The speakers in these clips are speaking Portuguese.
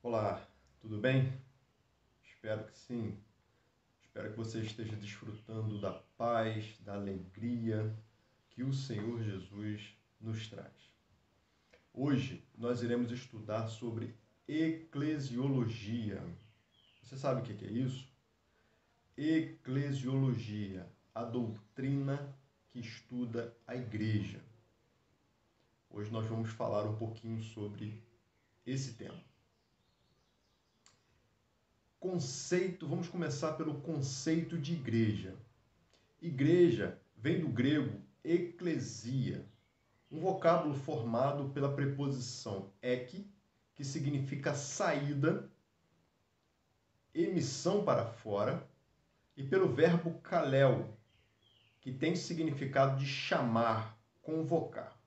Olá, tudo bem? Espero que sim. Espero que você esteja desfrutando da paz, da alegria que o Senhor Jesus nos traz. Hoje nós iremos estudar sobre eclesiologia. Você sabe o que é isso? Eclesiologia, a doutrina que estuda a igreja. Hoje nós vamos falar um pouquinho sobre esse tema. Vamos começar pelo conceito de igreja. Igreja vem do grego eclesia, um vocábulo formado pela preposição ek, que significa saída, emissão para fora, e pelo verbo kalel, que tem o significado de chamar, convocar.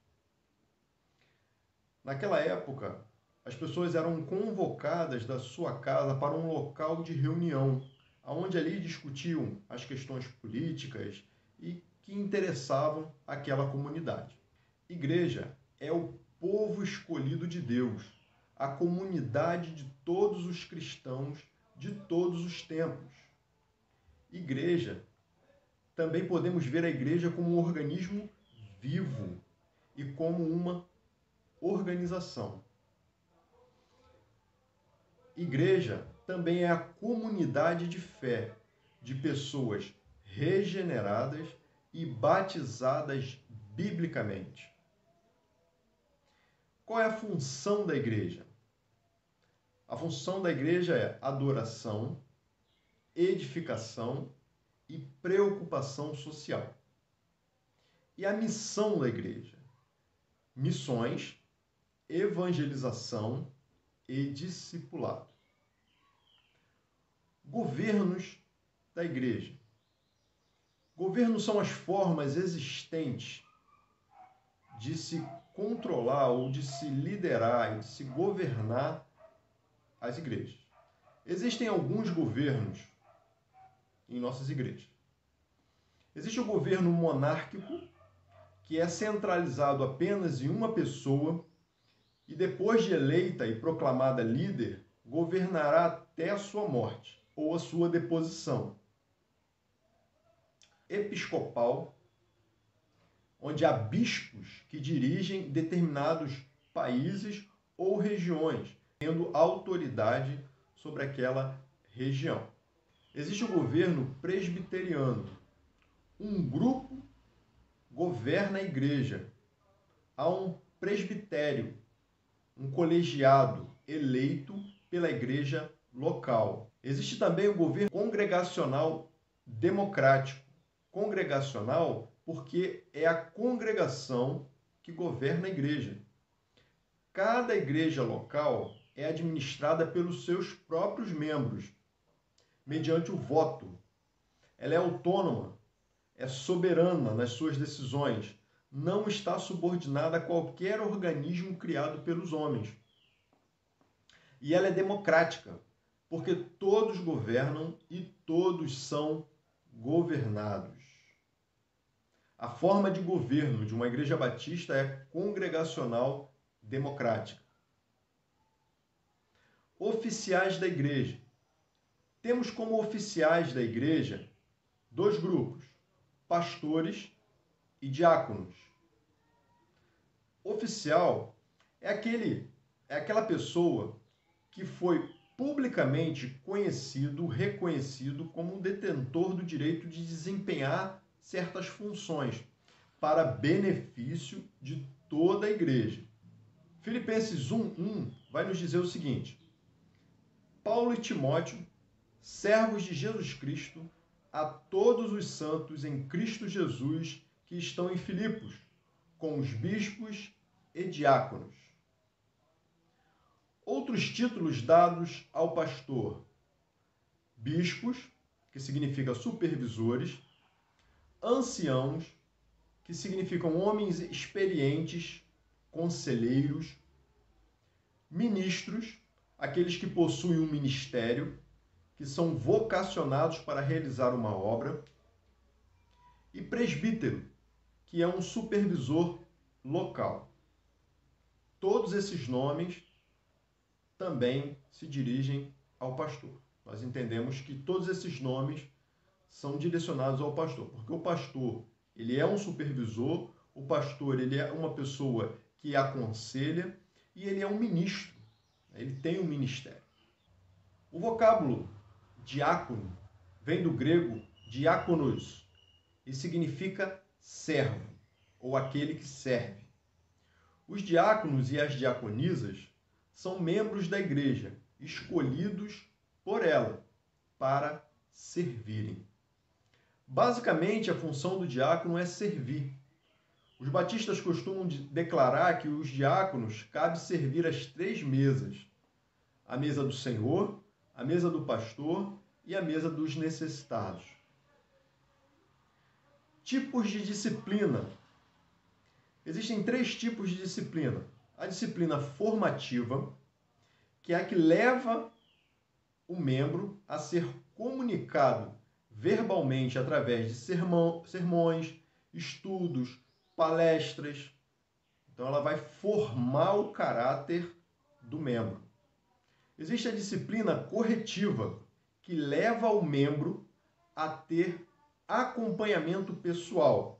Naquela época, as pessoas eram convocadas da sua casa para um local de reunião, onde ali discutiam as questões políticas e que interessavam aquela comunidade. Igreja é o povo escolhido de Deus, a comunidade de todos os cristãos de todos os tempos. Igreja, também podemos ver a igreja como um organismo vivo e como uma organização. Igreja também é a comunidade de fé de pessoas regeneradas e batizadas biblicamente. Qual é a função da igreja? A função da igreja é adoração, edificação e preocupação social. E a missão da igreja? Missões, evangelização e discipulado. Governos da igreja. Governos são as formas existentes de se controlar ou de se liderar e de se governar as igrejas. Existem alguns governos em nossas igrejas. Existe o governo monárquico, que é centralizado apenas em uma pessoa e depois de eleita e proclamada líder, governará até a sua morte ou a sua deposição. Episcopal, onde há bispos que dirigem determinados países ou regiões, tendo autoridade sobre aquela região. Existe o governo presbiteriano. Um grupo governa a igreja. Há um presbitério, um colegiado eleito pela igreja local. Existe também o governo congregacional democrático. Congregacional porque é a congregação que governa a igreja. Cada igreja local é administrada pelos seus próprios membros, mediante o voto. Ela é autônoma, é soberana nas suas decisões, não está subordinada a qualquer organismo criado pelos homens. E ela é democrática, porque todos governam e todos são governados. A forma de governo de uma igreja batista é congregacional democrática. Oficiais da igreja. Temos como oficiais da igreja dois grupos, pastores e diáconos. Oficial é aquela pessoa que foi publicamente conhecido, reconhecido como um detentor do direito de desempenhar certas funções para benefício de toda a igreja. Filipenses 1:1 vai nos dizer o seguinte: Paulo e Timóteo, servos de Jesus Cristo, a todos os santos em Cristo Jesus que estão em Filipos, com os bispos e diáconos. Outros títulos dados ao pastor: bispos, que significa supervisores, anciãos, que significam homens experientes, conselheiros, ministros, aqueles que possuem um ministério, que são vocacionados para realizar uma obra, e presbítero, que é um supervisor local. Todos esses nomes também se dirigem ao pastor. Nós entendemos que todos esses nomes são direcionados ao pastor, porque o pastor, ele é um supervisor, o pastor, ele é uma pessoa que aconselha e ele é um ministro, ele tem um ministério. O vocábulo diácono vem do grego diáconos e significa servo ou aquele que serve. Os diáconos e as diaconisas são membros da igreja, escolhidos por ela para servirem. Basicamente, a função do diácono é servir. Os batistas costumam declarar que os diáconos cabe servir as 3 mesas: a mesa do Senhor, a mesa do pastor e a mesa dos necessitados. Tipos de disciplina. Existem 3 tipos de disciplina. A disciplina formativa, que é a que leva o membro a ser comunicado verbalmente através de sermões, estudos, palestras. Então, ela vai formar o caráter do membro. Existe a disciplina corretiva, que leva o membro a ter acompanhamento pessoal.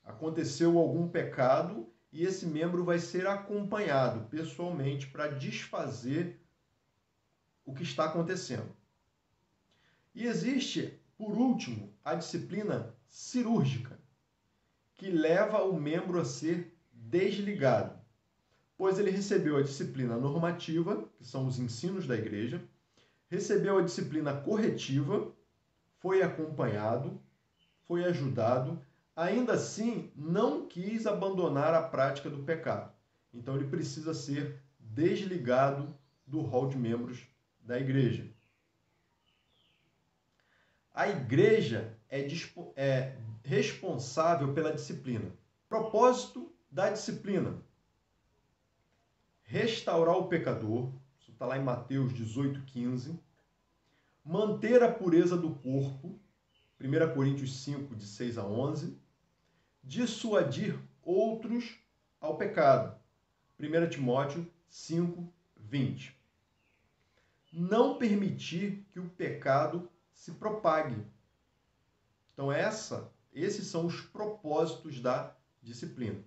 Aconteceu algum pecado e esse membro vai ser acompanhado pessoalmente para desfazer o que está acontecendo. E existe, por último, a disciplina cirúrgica, que leva o membro a ser desligado, pois ele recebeu a disciplina normativa, que são os ensinos da igreja, recebeu a disciplina corretiva, foi acompanhado, foi ajudado, ainda assim não quis abandonar a prática do pecado. Então ele precisa ser desligado do rol de membros da igreja. A igreja é responsável pela disciplina. Propósito da disciplina: restaurar o pecador, isso está lá em Mateus 18,15, manter a pureza do corpo, 1 Coríntios 5, de 6 a 11, dissuadir outros ao pecado, 1 Timóteo 5, 20. Não permitir que o pecado se propague. Então, esses são os propósitos da disciplina.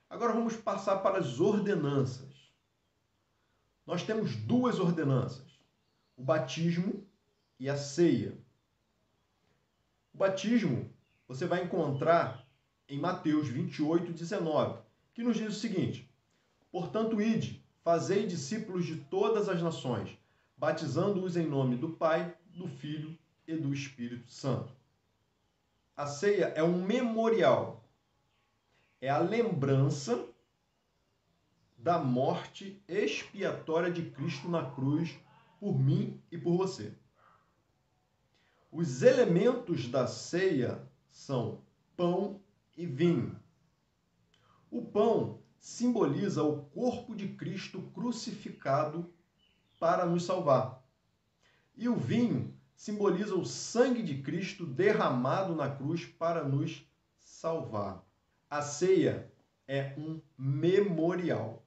Agora vamos passar para as ordenanças. Nós temos 2 ordenanças: o batismo e a ceia. O batismo você vai encontrar em Mateus 28, 19, que nos diz o seguinte: portanto, ide, fazei discípulos de todas as nações, batizando-os em nome do Pai, do Filho e do Espírito Santo. A ceia é um memorial, é a lembrança da morte expiatória de Cristo na cruz por mim e por você. Os elementos da ceia são pão e vinho. O pão simboliza o corpo de Cristo crucificado para nos salvar. E o vinho simboliza o sangue de Cristo derramado na cruz para nos salvar. A ceia é um memorial.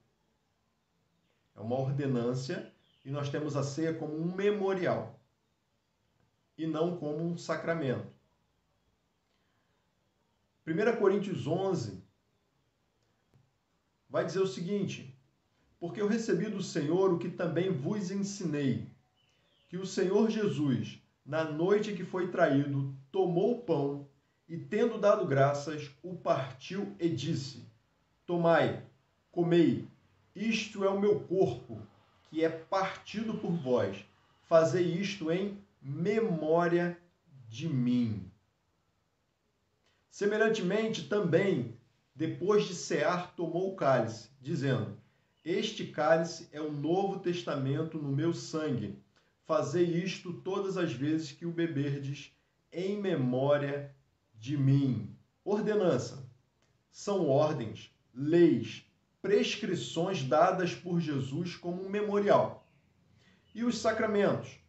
É uma ordenância e nós temos a ceia como um memorial e não como um sacramento. 1 Coríntios 11 vai dizer o seguinte: porque eu recebi do Senhor o que também vos ensinei, que o Senhor Jesus, na noite em que foi traído, tomou o pão e, tendo dado graças, o partiu e disse: tomai, comei, isto é o meu corpo, que é partido por vós. Fazei isto em memória de mim. Semelhantemente, também, depois de cear, tomou o cálice, dizendo: este cálice é o novo testamento no meu sangue. Fazei isto todas as vezes que o beberdes, em memória de mim. Ordenança. São ordens, leis, prescrições dadas por Jesus como um memorial. E os sacramentos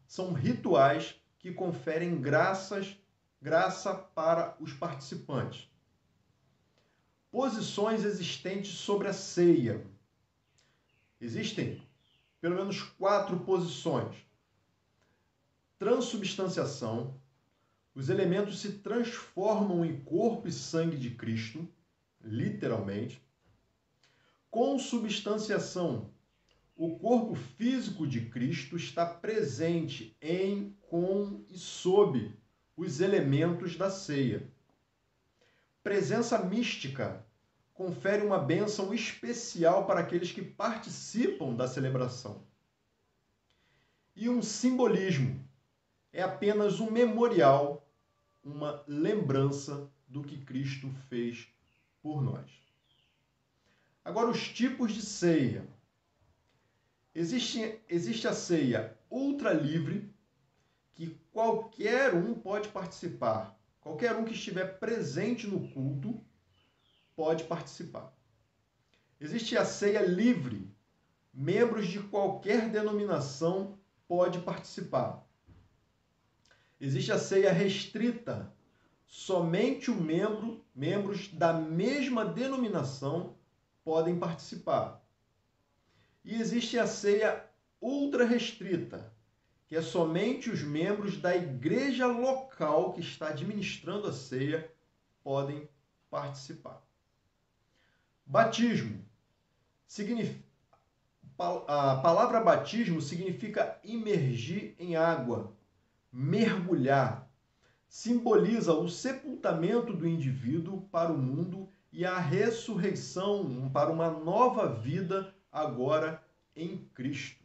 são rituais que conferem graças graça para os participantes. Posições existentes sobre a ceia. Existem pelo menos 4 posições. Transubstanciação. Os elementos se transformam em corpo e sangue de Cristo, literalmente. Consubstanciação. O corpo físico de Cristo está presente em, com e sob os elementos da ceia. Presença mística confere uma bênção especial para aqueles que participam da celebração. E um simbolismo é apenas um memorial, uma lembrança do que Cristo fez por nós. Agora, os tipos de ceia. Existe a ceia ultra livre, que qualquer um pode participar. Qualquer um que estiver presente no culto pode participar. Existe a ceia livre. Membros de qualquer denominação podem participar. Existe a ceia restrita. Somente membros da mesma denominação podem participar. E existe a ceia ultra restrita, que é somente os membros da igreja local que está administrando a ceia podem participar. Batismo. A palavra batismo significa imergir em água, mergulhar. Simboliza o sepultamento do indivíduo para o mundo e a ressurreição para uma nova vida agora em Cristo.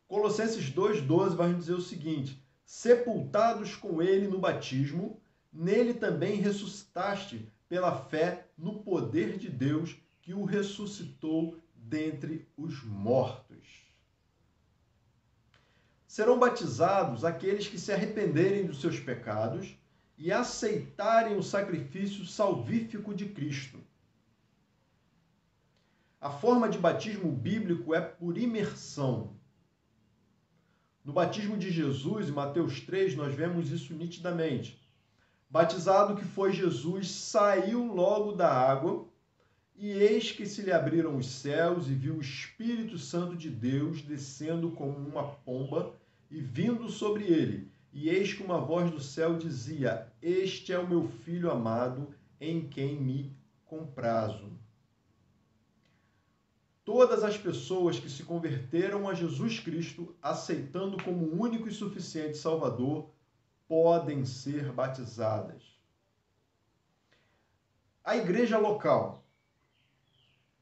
Colossenses 2,12 vai dizer o seguinte: sepultados com ele no batismo, nele também ressuscitaste pela fé no poder de Deus que o ressuscitou dentre os mortos. Serão batizados aqueles que se arrependerem dos seus pecados e aceitarem o sacrifício salvífico de Cristo. A forma de batismo bíblico é por imersão. No batismo de Jesus, em Mateus 3, nós vemos isso nitidamente. Batizado que foi Jesus, saiu logo da água, e eis que se lhe abriram os céus, e viu o Espírito Santo de Deus descendo como uma pomba e vindo sobre ele. E eis que uma voz do céu dizia: este é o meu Filho amado, em quem me comprazo. Todas as pessoas que se converteram a Jesus Cristo, aceitando como único e suficiente Salvador, podem ser batizadas. A igreja local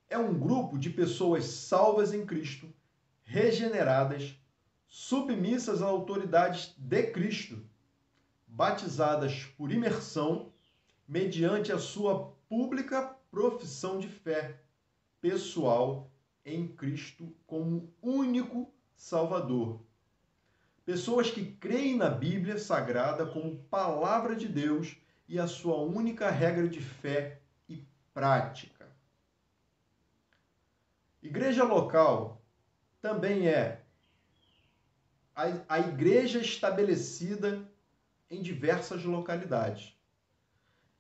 é um grupo de pessoas salvas em Cristo, regeneradas, submissas às autoridades de Cristo, batizadas por imersão, mediante a sua pública profissão de fé pessoal em Cristo como único Salvador. Pessoas que creem na Bíblia Sagrada como palavra de Deus e a sua única regra de fé e prática. Igreja local também é a igreja estabelecida em diversas localidades.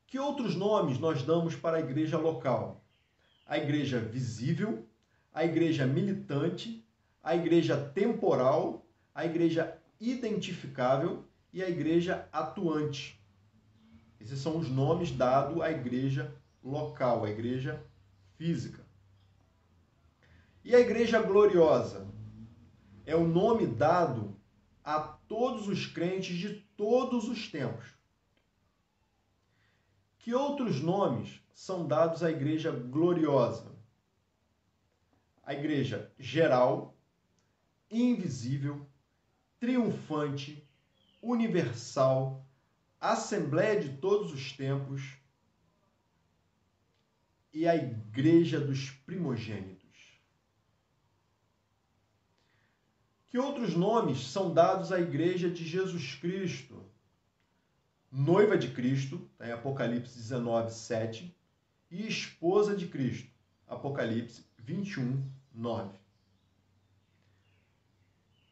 Que outros nomes nós damos para a igreja local? A igreja visível, a igreja militante, a igreja temporal, a igreja identificável e a igreja atuante. Esses são os nomes dados à igreja local, à igreja física. E a igreja gloriosa é o nome dado a todos os crentes de todos os tempos. Que outros nomes são dados à igreja gloriosa? A igreja geral, invisível, triunfante, universal, assembleia de todos os tempos e a igreja dos primogênitos. Que outros nomes são dados à igreja de Jesus Cristo? Noiva de Cristo, em Apocalipse 19, 7, e esposa de Cristo, Apocalipse 21, 9.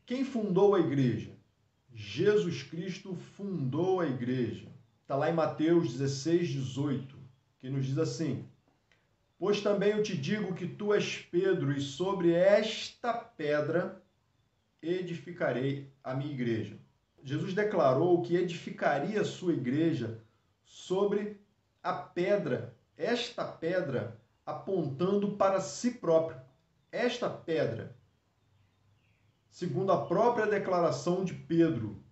Quem fundou a igreja? Jesus Cristo fundou a igreja. Está lá em Mateus 16, 18, que nos diz assim: pois também eu te digo que tu és Pedro, e sobre esta pedra edificarei a minha igreja. Jesus declarou que edificaria a sua igreja sobre a pedra, esta pedra apontando para si próprio. Esta pedra, segundo a própria declaração de Pedro,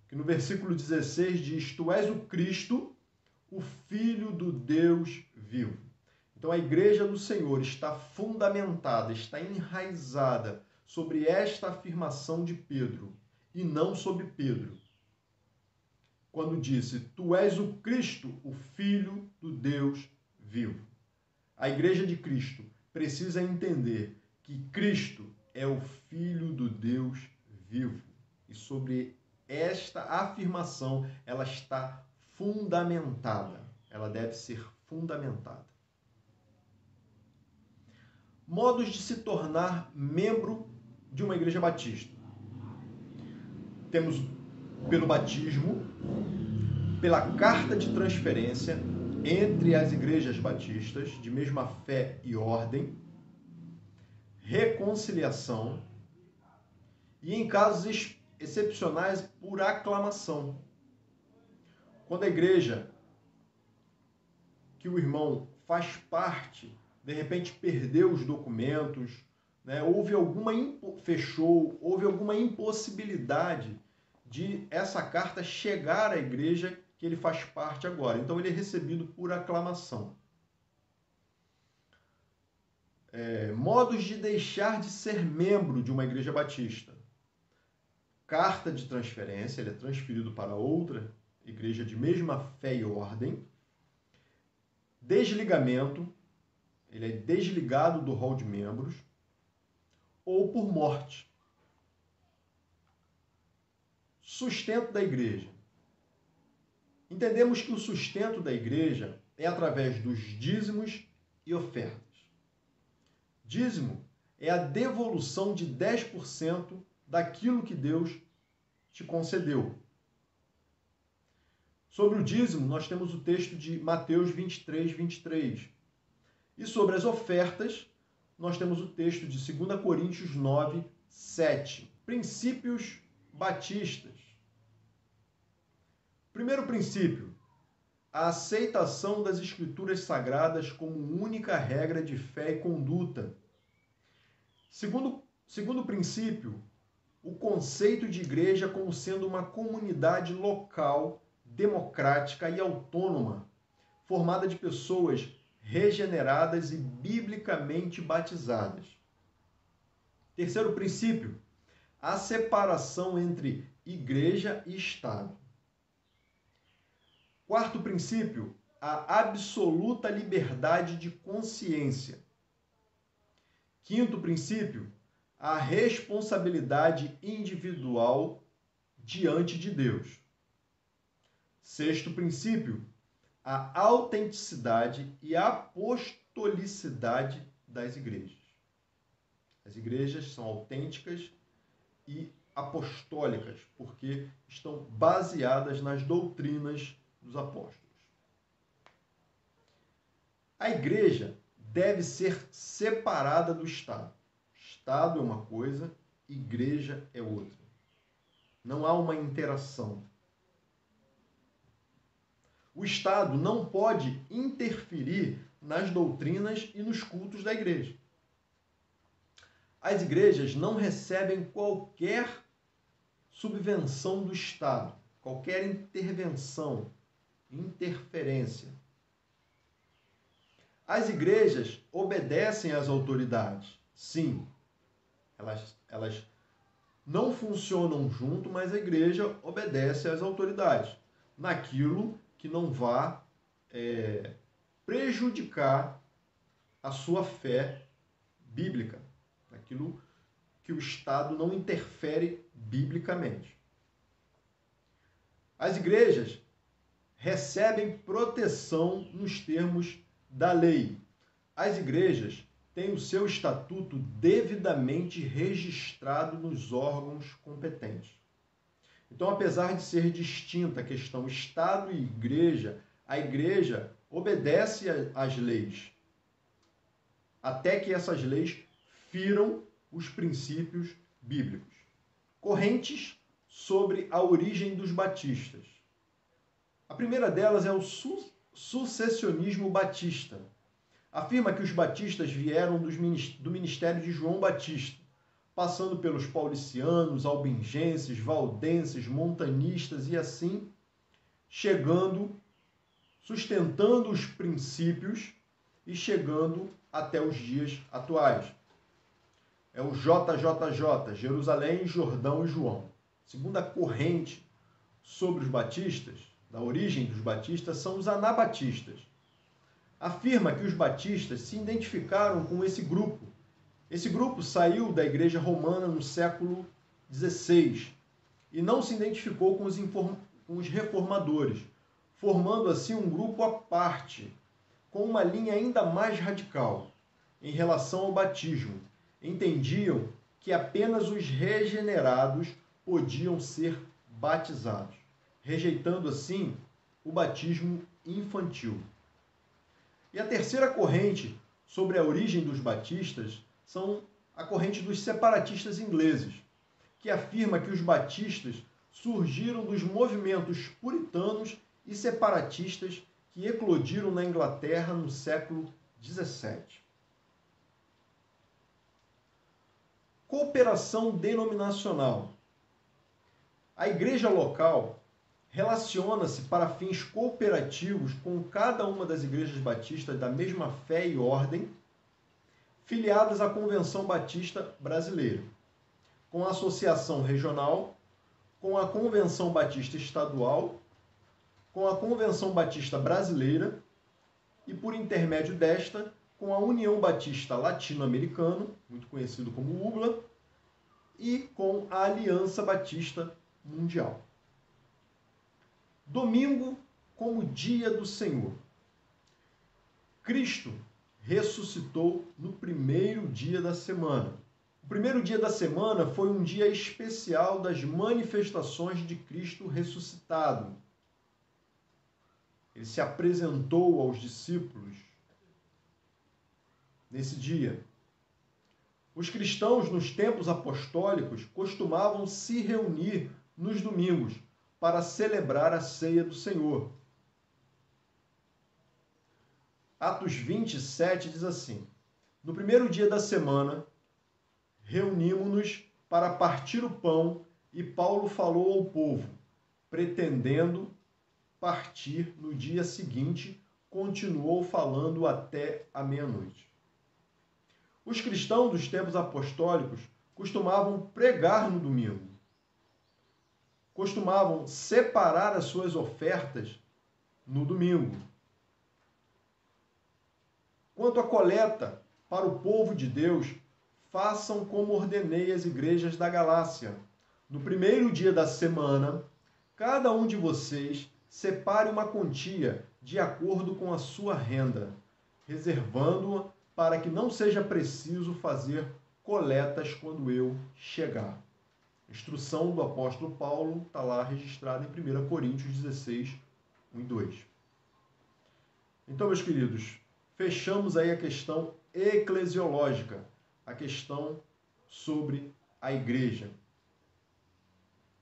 que no versículo 16 diz: tu és o Cristo, o Filho do Deus vivo. Então a igreja do Senhor está fundamentada, está enraizada sobre esta afirmação de Pedro, e não sobre Pedro, quando disse: tu és o Cristo, o Filho do Deus vivo. A igreja de Cristo precisa entender que Cristo é o Filho do Deus vivo. E sobre esta afirmação, ela está fundamentada. Ela deve ser fundamentada. Modos de se tornar membro de uma igreja batista. Temos pelo batismo, pela carta de transferência entre as igrejas batistas, de mesma fé e ordem, reconciliação e, em casos excepcionais, por aclamação. Quando a igreja que o irmão faz parte, de repente perdeu os documentos, né? houve alguma impossibilidade de essa carta chegar à igreja que ele faz parte agora. Então ele é recebido por aclamação. Modos de deixar de ser membro de uma igreja batista. Carta de transferência, ele é transferido para outra igreja de mesma fé e ordem. Desligamento, ele é desligado do rol de membros. Ou por morte. Sustento da igreja. Entendemos que o sustento da igreja é através dos dízimos e ofertas. Dízimo é a devolução de 10% daquilo que Deus te concedeu. Sobre o dízimo, nós temos o texto de Mateus 23, 23. E sobre as ofertas, nós temos o texto de 2 Coríntios 9, 7. Princípios batistas. Primeiro princípio, a aceitação das Escrituras Sagradas como única regra de fé e conduta. Segundo princípio, o conceito de igreja como sendo uma comunidade local, democrática e autônoma, formada de pessoas regeneradas e biblicamente batizadas. Terceiro princípio, a separação entre igreja e Estado. Quarto princípio, a absoluta liberdade de consciência. Quinto princípio, a responsabilidade individual diante de Deus. Sexto princípio, a autenticidade e a apostolicidade das igrejas. As igrejas são autênticas e apostólicas, porque estão baseadas nas doutrinas dos apóstolos. A igreja deve ser separada do Estado. Estado é uma coisa, igreja é outra. Não há uma interação. O Estado não pode interferir nas doutrinas e nos cultos da igreja. As igrejas não recebem qualquer subvenção do Estado, qualquer intervenção, interferência. As igrejas obedecem às autoridades, sim. Elas não funcionam junto, mas a igreja obedece às autoridades, naquilo que não vá prejudicar a sua fé bíblica, naquilo que o Estado não interfere biblicamente. As igrejas recebem proteção nos termos da lei. As igrejas têm o seu estatuto devidamente registrado nos órgãos competentes. Então, apesar de ser distinta a questão Estado e Igreja, a Igreja obedece às leis, até que essas leis firam os princípios bíblicos. Correntes sobre a origem dos batistas. A primeira delas é o sucessionismo batista. Afirma que os batistas vieram do ministério de João Batista, passando pelos paulicianos, albingenses, valdenses, montanistas e assim chegando, sustentando os princípios e chegando até os dias atuais. É o JJJ, Jerusalém, Jordão e João. Segunda corrente sobre os batistas, da origem dos batistas, são os anabatistas. Afirma que os batistas se identificaram com esse grupo. Esse grupo saiu da Igreja Romana no século XVI e não se identificou com os reformadores, formando assim um grupo à parte, com uma linha ainda mais radical em relação ao batismo. Entendiam que apenas os regenerados podiam ser batizados, rejeitando assim o batismo infantil. E a terceira corrente sobre a origem dos batistas são a corrente dos separatistas ingleses, que afirma que os batistas surgiram dos movimentos puritanos e separatistas que eclodiram na Inglaterra no século XVII. Cooperação denominacional. A igreja local relaciona-se para fins cooperativos com cada uma das igrejas batistas da mesma fé e ordem, filiadas à Convenção Batista Brasileira, com a Associação Regional, com a Convenção Batista Estadual, com a Convenção Batista Brasileira e, por intermédio desta, com a União Batista Latino-Americana, muito conhecido como UBLA, e com a Aliança Batista Mundial. Domingo como dia do Senhor. Cristo ressuscitou no primeiro dia da semana. O primeiro dia da semana foi um dia especial das manifestações de Cristo ressuscitado. Ele se apresentou aos discípulos nesse dia. Os cristãos nos tempos apostólicos costumavam se reunir nos domingos para celebrar a ceia do Senhor. Atos 27 diz assim: no primeiro dia da semana, reunimos-nos para partir o pão e Paulo falou ao povo, pretendendo partir no dia seguinte, continuou falando até a meia-noite. Os cristãos dos tempos apostólicos costumavam pregar no domingo. Costumavam separar as suas ofertas no domingo. Quanto à coleta para o povo de Deus, façam como ordenei às igrejas da Galácia. No primeiro dia da semana, cada um de vocês separe uma quantia de acordo com a sua renda, reservando-a para que não seja preciso fazer coletas quando eu chegar. A instrução do apóstolo Paulo está lá registrada em 1 Coríntios 16, 1 e 2. Então, meus queridos, fechamos aí a questão eclesiológica, a questão sobre a igreja.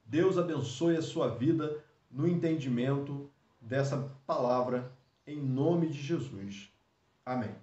Deus abençoe a sua vida no entendimento dessa palavra, em nome de Jesus. Amém.